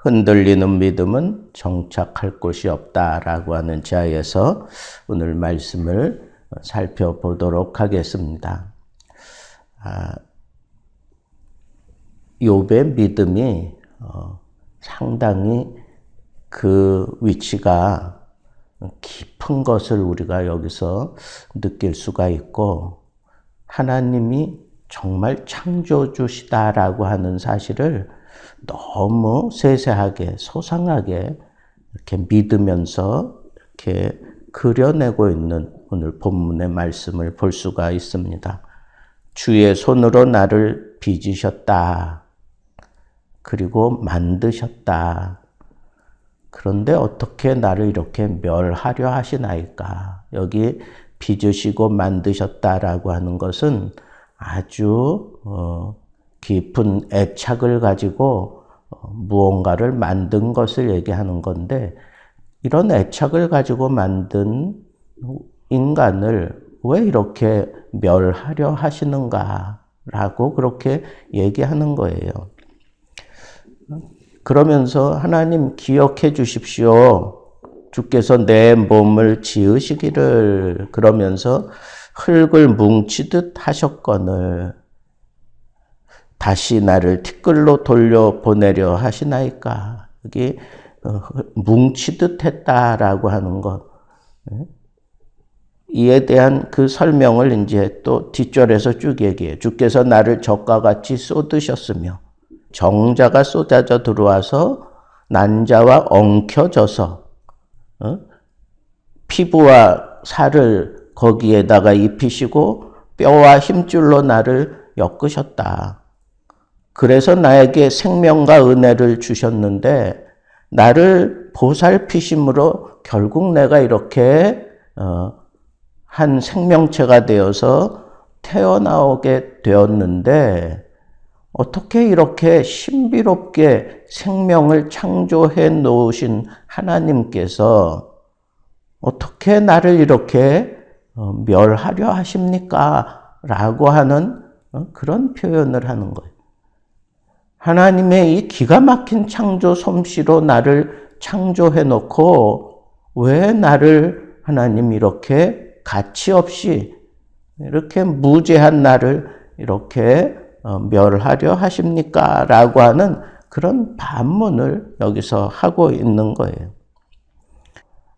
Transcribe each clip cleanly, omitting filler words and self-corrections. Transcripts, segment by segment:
흔들리는 믿음은 정착할 곳이 없다라고 하는 지하에서 오늘 말씀을 살펴보도록 하겠습니다. 욥의 믿음이 상당히 그 위치가 깊은 것을 우리가 여기서 느낄 수가 있고, 하나님이 정말 창조주시다라고 하는 사실을 너무 세세하게 소상하게 이렇게 믿으면서 이렇게 그려내고 있는 오늘 본문의 말씀을 볼 수가 있습니다. 주의 손으로 나를 빚으셨다. 그리고 만드셨다. 그런데 어떻게 나를 이렇게 멸하려 하시나이까? 여기 빚으시고 만드셨다라고 하는 것은 아주 깊은 애착을 가지고 무언가를 만든 것을 얘기하는 건데, 이런 애착을 가지고 만든 인간을 왜 이렇게 멸하려 하시는가라고 그렇게 얘기하는 거예요. 그러면서 하나님 기억해 주십시오. 주께서 내 몸을 지으시기를, 그러면서 흙을 뭉치듯 하셨거늘 다시 나를 티끌로 돌려보내려 하시나이까. 여기 뭉치듯 했다라고 하는 것, 이에 대한 그 설명을 이제 또 뒷절에서 쭉 얘기해요. 주께서 나를 적과 같이 쏟으셨으며 정자가 쏟아져 들어와서 난자와 엉켜져서 피부와 살을 거기에다가 입히시고 뼈와 힘줄로 나를 엮으셨다. 그래서 나에게 생명과 은혜를 주셨는데 나를 보살피심으로 결국 내가 이렇게 한 생명체가 되어서 태어나오게 되었는데, 어떻게 이렇게 신비롭게 생명을 창조해 놓으신 하나님께서 어떻게 나를 이렇게 멸하려 하십니까? 라고 하는 그런 표현을 하는 거예요. 하나님의 이 기가 막힌 창조 솜씨로 나를 창조해 놓고 왜 나를 하나님 이렇게 가치 없이 이렇게 무죄한 나를 이렇게 멸하려 하십니까? 라고 하는 그런 반문을 여기서 하고 있는 거예요.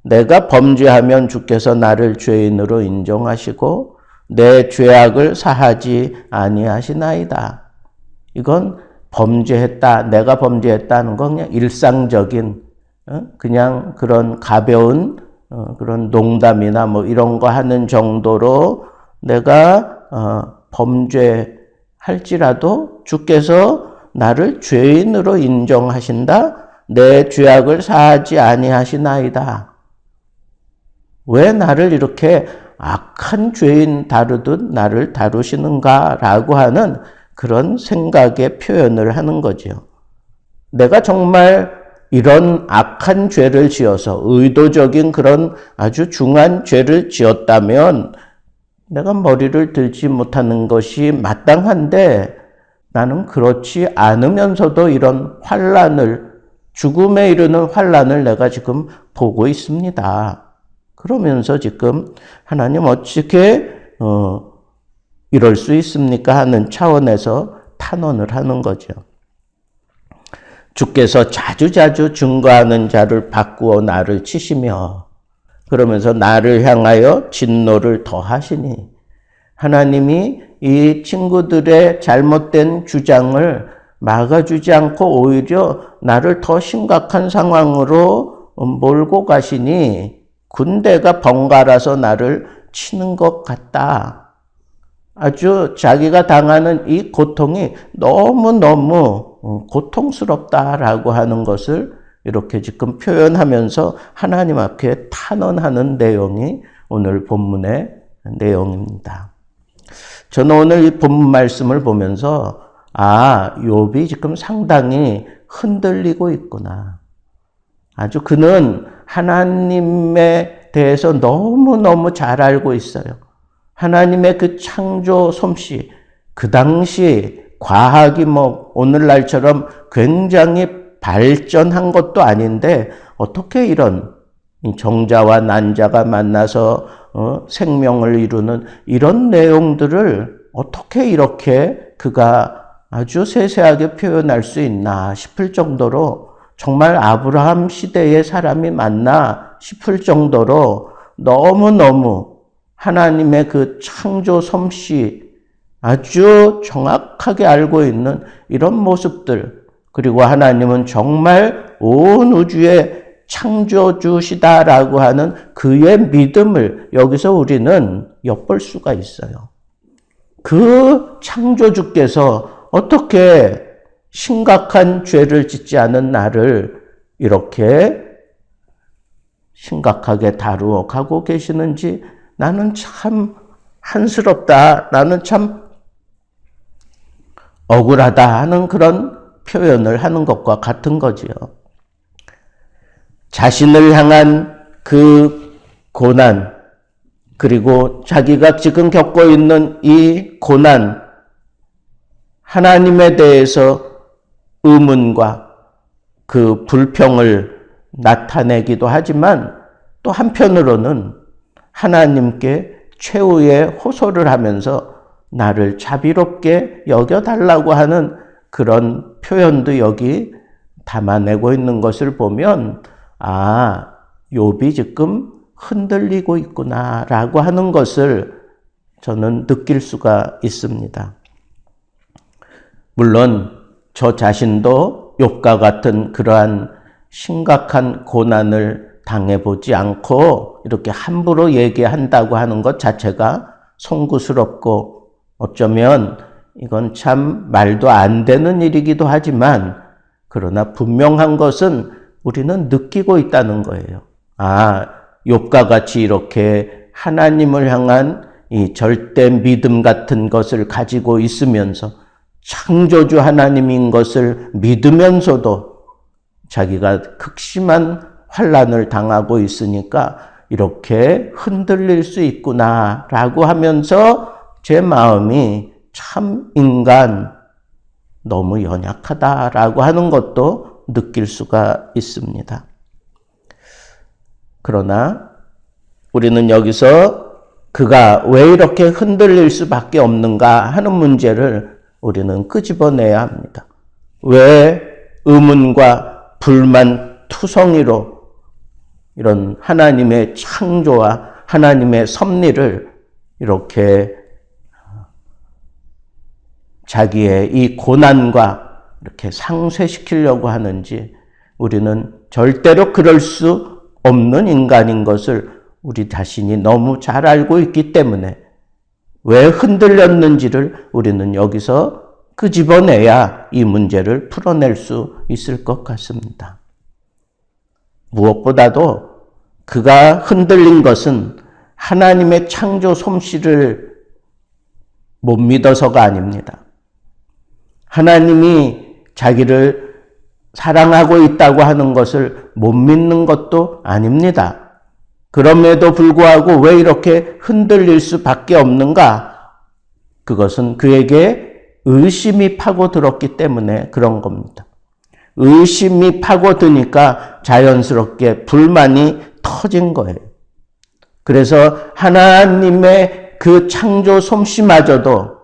내가 범죄하면 주께서 나를 죄인으로 인정하시고 내 죄악을 사하지 아니하시나이다. 이건 범죄했다, 내가 범죄했다는 건 그냥 일상적인 그냥 그런 가벼운 그런 농담이나 뭐 이런 거 하는 정도로 내가 범죄할지라도 주께서 나를 죄인으로 인정하신다. 내 죄악을 사하지 아니하시나이다. 왜 나를 이렇게 악한 죄인 다루듯 나를 다루시는가라고 하는 그런 생각의 표현을 하는 거죠. 내가 정말 이런 악한 죄를 지어서 의도적인 그런 아주 중한 죄를 지었다면 내가 머리를 들지 못하는 것이 마땅한데, 나는 그렇지 않으면서도 이런 환난을, 죽음에 이르는 환난을 내가 지금 보고 있습니다. 그러면서 지금 하나님 어떻게 이럴 수 있습니까? 하는 차원에서 탄원을 하는 거죠. 주께서 자주자주 증거하는 자를 바꾸어 나를 치시며, 그러면서 나를 향하여 진노를 더하시니, 하나님이 이 친구들의 잘못된 주장을 막아주지 않고 오히려 나를 더 심각한 상황으로 몰고 가시니 군대가 번갈아서 나를 치는 것 같다. 아주 자기가 당하는 이 고통이 너무너무 고통스럽다라고 하는 것을 이렇게 지금 표현하면서 하나님 앞에 탄원하는 내용이 오늘 본문의 내용입니다. 저는 오늘 이 본문 말씀을 보면서 욥이 지금 상당히 흔들리고 있구나. 아주 그는 하나님에 대해서 너무너무 잘 알고 있어요. 하나님의 그 창조 솜씨, 그 당시 과학이 뭐 오늘날처럼 굉장히 발전한 것도 아닌데 어떻게 이런 정자와 난자가 만나서 생명을 이루는 이런 내용들을 어떻게 이렇게 그가 아주 세세하게 표현할 수 있나 싶을 정도로 정말 아브라함 시대의 사람이 맞나 싶을 정도로 너무너무 하나님의 그 창조 솜씨 아주 정확하게 알고 있는 이런 모습들, 그리고 하나님은 정말 온 우주의 창조주시다라고 하는 그의 믿음을 여기서 우리는 엿볼 수가 있어요. 그 창조주께서 어떻게 심각한 죄를 짓지 않은 나를 이렇게 심각하게 다루어 가고 계시는지 나는 참 한스럽다, 나는 참 억울하다 하는 그런 표현을 하는 것과 같은 거지요. 자신을 향한 그 고난, 그리고 자기가 지금 겪고 있는 이 고난, 하나님에 대해서 의문과 그 불평을 나타내기도 하지만 또 한편으로는 하나님께 최후의 호소를 하면서 나를 자비롭게 여겨달라고 하는 그런 표현도 여기 담아내고 있는 것을 보면 아, 욥이 지금 흔들리고 있구나라고 하는 것을 저는 느낄 수가 있습니다. 물론 저 자신도 욥과 같은 그러한 심각한 고난을 당해보지 않고 이렇게 함부로 얘기한다고 하는 것 자체가 송구스럽고 어쩌면 이건 참 말도 안 되는 일이기도 하지만 그러나 분명한 것은 우리는 느끼고 있다는 거예요. 아, 욥과 같이 이렇게 하나님을 향한 이 절대 믿음 같은 것을 가지고 있으면서 창조주 하나님인 것을 믿으면서도 자기가 극심한 환난을 당하고 있으니까 이렇게 흔들릴 수 있구나라고 하면서 제 마음이 참 인간 너무 연약하다라고 하는 것도 느낄 수가 있습니다. 그러나 우리는 여기서 그가 왜 이렇게 흔들릴 수밖에 없는가 하는 문제를 우리는 끄집어내야 합니다. 왜 의문과 불만 투성이로 이런 하나님의 창조와 하나님의 섭리를 이렇게 자기의 이 고난과 이렇게 상쇄시키려고 하는지 우리는 절대로 그럴 수 없는 인간인 것을 우리 자신이 너무 잘 알고 있기 때문에 왜 흔들렸는지를 우리는 여기서 끄집어내야 이 문제를 풀어낼 수 있을 것 같습니다. 무엇보다도 그가 흔들린 것은 하나님의 창조 솜씨를 못 믿어서가 아닙니다. 하나님이 자기를 사랑하고 있다고 하는 것을 못 믿는 것도 아닙니다. 그럼에도 불구하고 왜 이렇게 흔들릴 수밖에 없는가? 그것은 그에게 의심이 파고들었기 때문에 그런 겁니다. 의심이 파고드니까 자연스럽게 불만이 터진 거예요. 그래서 하나님의 그 창조 솜씨마저도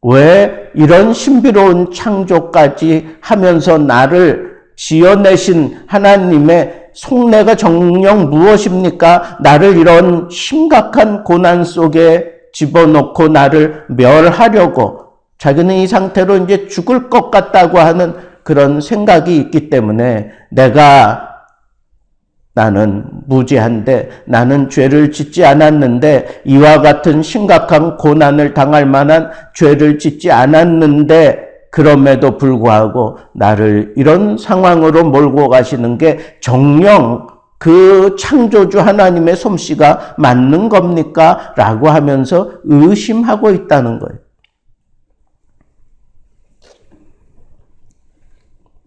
왜 이런 신비로운 창조까지 하면서 나를 지어내신 하나님의 속내가 정녕 무엇입니까? 나를 이런 심각한 고난 속에 집어넣고 나를 멸하려고 자기는 이 상태로 이제 죽을 것 같다고 하는 그런 생각이 있기 때문에 나는 무죄한데 나는 죄를 짓지 않았는데 이와 같은 심각한 고난을 당할 만한 죄를 짓지 않았는데 그럼에도 불구하고 나를 이런 상황으로 몰고 가시는 게 정녕 그 창조주 하나님의 솜씨가 맞는 겁니까? 라고 하면서 의심하고 있다는 거예요.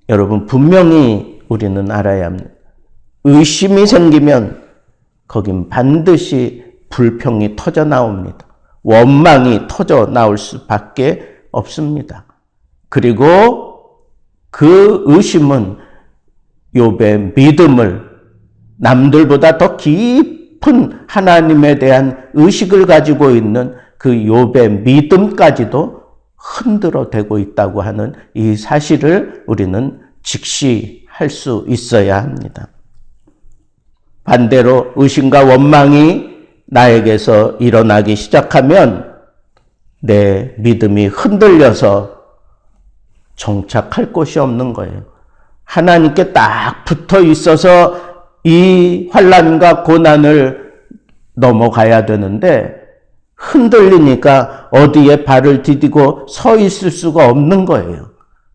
여러분 분명히 우리는 알아야 합니다. 의심이 생기면 거긴 반드시 불평이 터져 나옵니다. 원망이 터져 나올 수밖에 없습니다. 그리고 그 의심은 욥의 믿음을, 남들보다 더 깊은 하나님에 대한 의식을 가지고 있는 그 욥의 믿음까지도 흔들어대고 있다고 하는 이 사실을 우리는 직시할 수 있어야 합니다. 반대로 의심과 원망이 나에게서 일어나기 시작하면 내 믿음이 흔들려서 정착할 곳이 없는 거예요. 하나님께 딱 붙어 있어서 이 환난과 고난을 넘어가야 되는데 흔들리니까 어디에 발을 디디고 서 있을 수가 없는 거예요.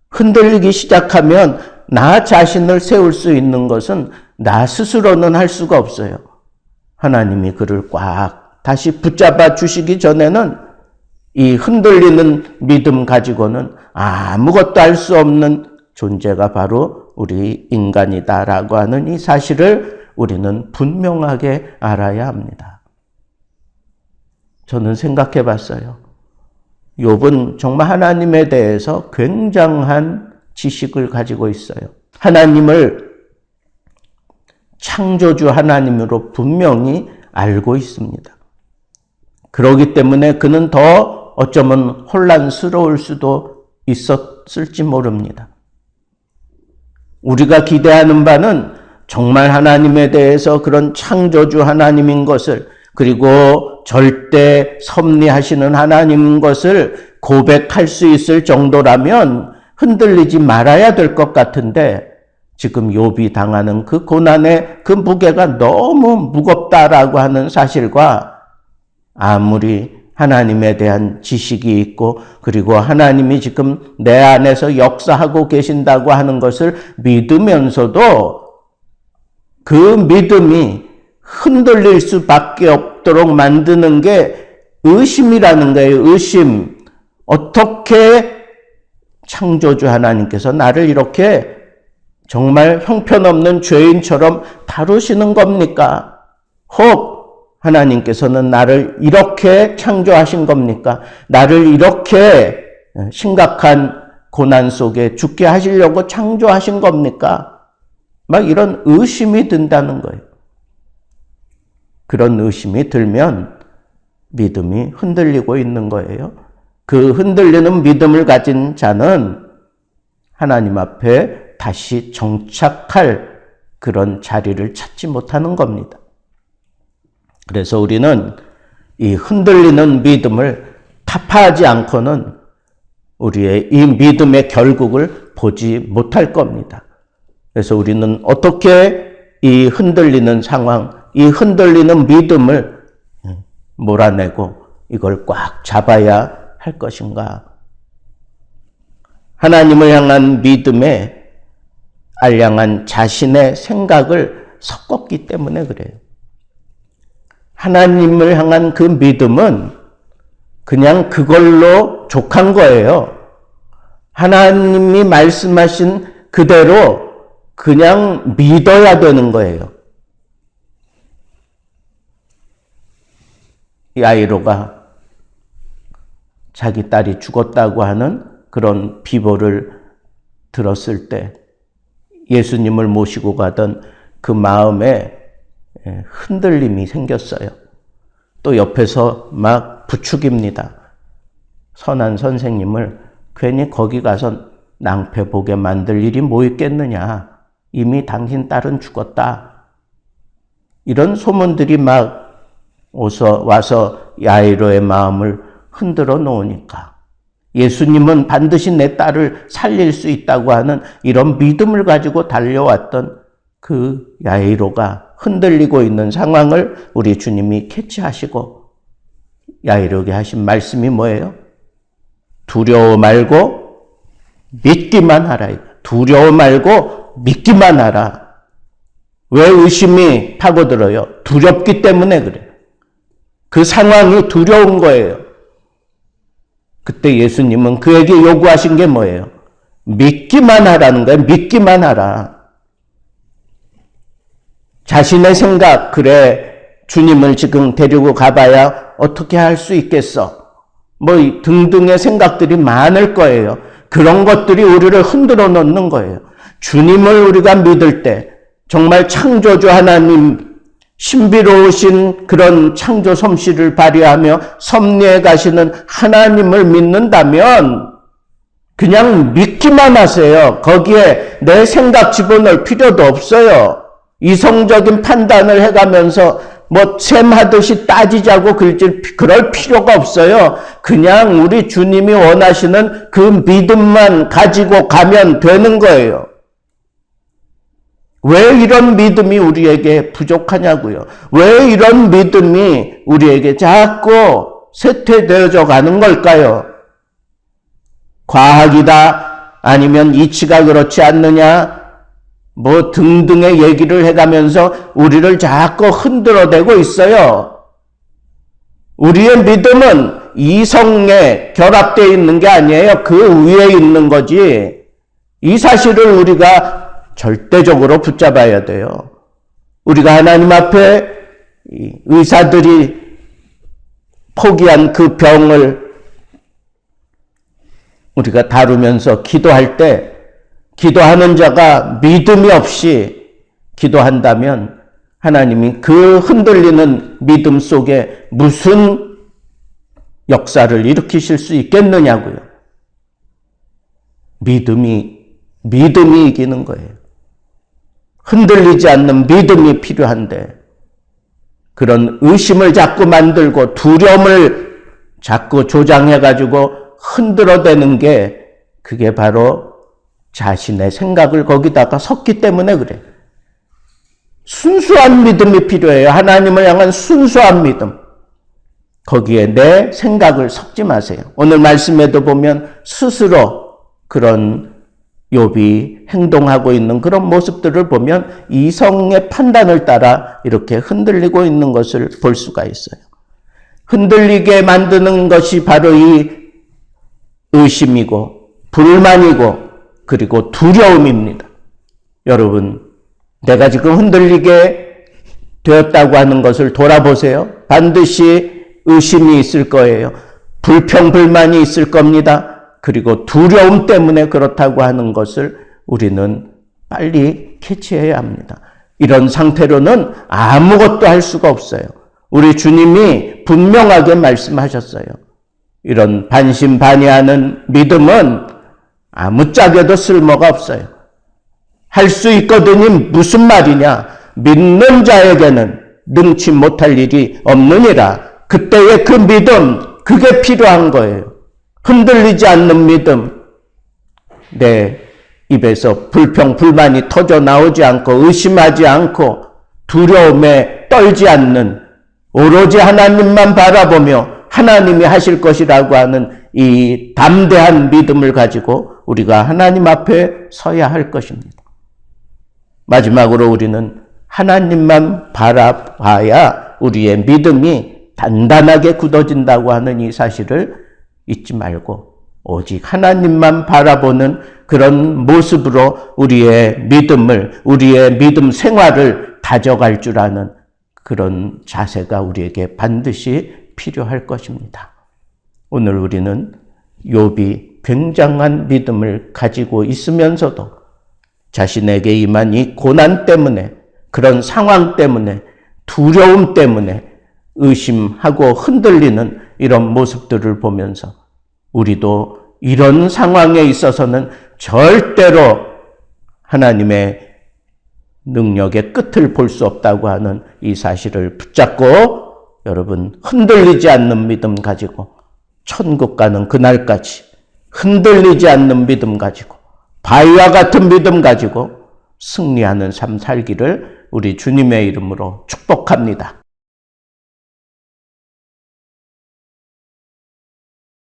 흔들리기 시작하면 나 자신을 세울 수 있는 것은 나 스스로는 할 수가 없어요. 하나님이 그를 꽉 다시 붙잡아 주시기 전에는 이 흔들리는 믿음 가지고는 아무것도 할 수 없는 존재가 바로 우리 인간이다라고 하는 이 사실을 우리는 분명하게 알아야 합니다. 저는 생각해 봤어요. 욥은 정말 하나님에 대해서 굉장한 지식을 가지고 있어요. 하나님을 창조주 하나님으로 분명히 알고 있습니다. 그렇기 때문에 그는 더 어쩌면 혼란스러울 수도 있었을지 모릅니다. 우리가 기대하는 바는 정말 하나님에 대해서 그런 창조주 하나님인 것을, 그리고 절대 섭리하시는 하나님인 것을 고백할 수 있을 정도라면 흔들리지 말아야 될 것 같은데, 지금 욥이 당하는 그 고난의 그 무게가 너무 무겁다라고 하는 사실과 아무리 하나님에 대한 지식이 있고 그리고 하나님이 지금 내 안에서 역사하고 계신다고 하는 것을 믿으면서도 그 믿음이 흔들릴 수밖에 없도록 만드는 게 의심이라는 거예요. 의심. 어떻게 창조주 하나님께서 나를 이렇게 정말 형편없는 죄인처럼 다루시는 겁니까? 혹 하나님께서는 나를 이렇게 창조하신 겁니까? 나를 이렇게 심각한 고난 속에 죽게 하시려고 창조하신 겁니까? 막 이런 의심이 든다는 거예요. 그런 의심이 들면 믿음이 흔들리고 있는 거예요. 그 흔들리는 믿음을 가진 자는 하나님 앞에 다시 정착할 그런 자리를 찾지 못하는 겁니다. 그래서 우리는 이 흔들리는 믿음을 타파하지 않고는 우리의 이 믿음의 결국을 보지 못할 겁니다. 그래서 우리는 어떻게 이 흔들리는 상황, 이 흔들리는 믿음을 몰아내고 이걸 꽉 잡아야 할 것인가? 하나님을 향한 믿음에 알량한 자신의 생각을 섞었기 때문에 그래요. 하나님을 향한 그 믿음은 그냥 그걸로 족한 거예요. 하나님이 말씀하신 그대로 그냥 믿어야 되는 거예요. 야이로가 자기 딸이 죽었다고 하는 그런 비보를 들었을 때 예수님을 모시고 가던 그 마음에 흔들림이 생겼어요. 또 옆에서 막 부추깁니다. 선한 선생님을 괜히 거기 가서 낭패 보게 만들 일이 뭐 있겠느냐. 이미 당신 딸은 죽었다. 이런 소문들이 막 와서 야이로의 마음을 흔들어 놓으니까 예수님은 반드시 내 딸을 살릴 수 있다고 하는 이런 믿음을 가지고 달려왔던 그 야이로가 흔들리고 있는 상황을 우리 주님이 캐치하시고 야이로에게 하신 말씀이 뭐예요? 두려워 말고 믿기만 하라. 두려워 말고 믿기만 하라. 왜 의심이 파고들어요? 두렵기 때문에 그래요. 그 상황이 두려운 거예요. 그때 예수님은 그에게 요구하신 게 뭐예요? 믿기만 하라는 거예요. 믿기만 하라. 자신의 생각, 그래 주님을 지금 데리고 가봐야 어떻게 할 수 있겠어? 뭐 등등의 생각들이 많을 거예요. 그런 것들이 우리를 흔들어 놓는 거예요. 주님을 우리가 믿을 때 정말 창조주 하나님 신비로우신 그런 창조 솜씨를 발휘하며 섭리해 가시는 하나님을 믿는다면 그냥 믿기만 하세요. 거기에 내 생각 집어넣을 필요도 없어요. 이성적인 판단을 해가면서 뭐 셈하듯이 따지자고 그럴 필요가 없어요. 그냥 우리 주님이 원하시는 그 믿음만 가지고 가면 되는 거예요. 왜 이런 믿음이 우리에게 부족하냐고요. 왜 이런 믿음이 우리에게 자꾸 쇠퇴되어져 가는 걸까요? 과학이다, 아니면 이치가 그렇지 않느냐, 뭐 등등의 얘기를 해가면서 우리를 자꾸 흔들어대고 있어요. 우리의 믿음은 이성에 결합되어 있는 게 아니에요. 그 위에 있는 거지. 이 사실을 우리가 절대적으로 붙잡아야 돼요. 우리가 하나님 앞에 의사들이 포기한 그 병을 우리가 다루면서 기도할 때 기도하는 자가 믿음이 없이 기도한다면 하나님이 그 흔들리는 믿음 속에 무슨 역사를 일으키실 수 있겠느냐고요. 믿음이 이기는 거예요. 흔들리지 않는 믿음이 필요한데 그런 의심을 자꾸 만들고 두려움을 자꾸 조장해가지고 흔들어대는 게 그게 바로 자신의 생각을 거기다가 섞기 때문에 그래. 순수한 믿음이 필요해요. 하나님을 향한 순수한 믿음. 거기에 내 생각을 섞지 마세요. 오늘 말씀에도 보면 스스로 그런 욥이 행동하고 있는 그런 모습들을 보면 이성의 판단을 따라 이렇게 흔들리고 있는 것을 볼 수가 있어요. 흔들리게 만드는 것이 바로 이 의심이고 불만이고 그리고 두려움입니다. 여러분, 내가 지금 흔들리게 되었다고 하는 것을 돌아보세요. 반드시 의심이 있을 거예요. 불평불만이 있을 겁니다. 그리고 두려움 때문에 그렇다고 하는 것을 우리는 빨리 캐치해야 합니다. 이런 상태로는 아무것도 할 수가 없어요. 우리 주님이 분명하게 말씀하셨어요. 이런 반신반의하는 믿음은 아무짝에도 쓸모가 없어요. 할 수 있거든이 무슨 말이냐? 믿는 자에게는 능치 못할 일이 없느니라. 그때의 그 믿음, 그게 필요한 거예요. 흔들리지 않는 믿음, 내 입에서 불평, 불만이 터져 나오지 않고 의심하지 않고 두려움에 떨지 않는 오로지 하나님만 바라보며 하나님이 하실 것이라고 하는 이 담대한 믿음을 가지고 우리가 하나님 앞에 서야 할 것입니다. 마지막으로 우리는 하나님만 바라봐야 우리의 믿음이 단단하게 굳어진다고 하는 이 사실을 잊지 말고 오직 하나님만 바라보는 그런 모습으로 우리의 믿음을, 우리의 믿음 생활을 다져갈 줄 아는 그런 자세가 우리에게 반드시 필요할 것입니다. 오늘 우리는 욥이 굉장한 믿음을 가지고 있으면서도 자신에게 임한 이 고난 때문에, 그런 상황 때문에, 두려움 때문에 의심하고 흔들리는 이런 모습들을 보면서 우리도 이런 상황에 있어서는 절대로 하나님의 능력의 끝을 볼 수 없다고 하는 이 사실을 붙잡고 여러분 흔들리지 않는 믿음 가지고 천국 가는 그날까지 흔들리지 않는 믿음 가지고 바위와 같은 믿음 가지고 승리하는 삶 살기를 우리 주님의 이름으로 축복합니다.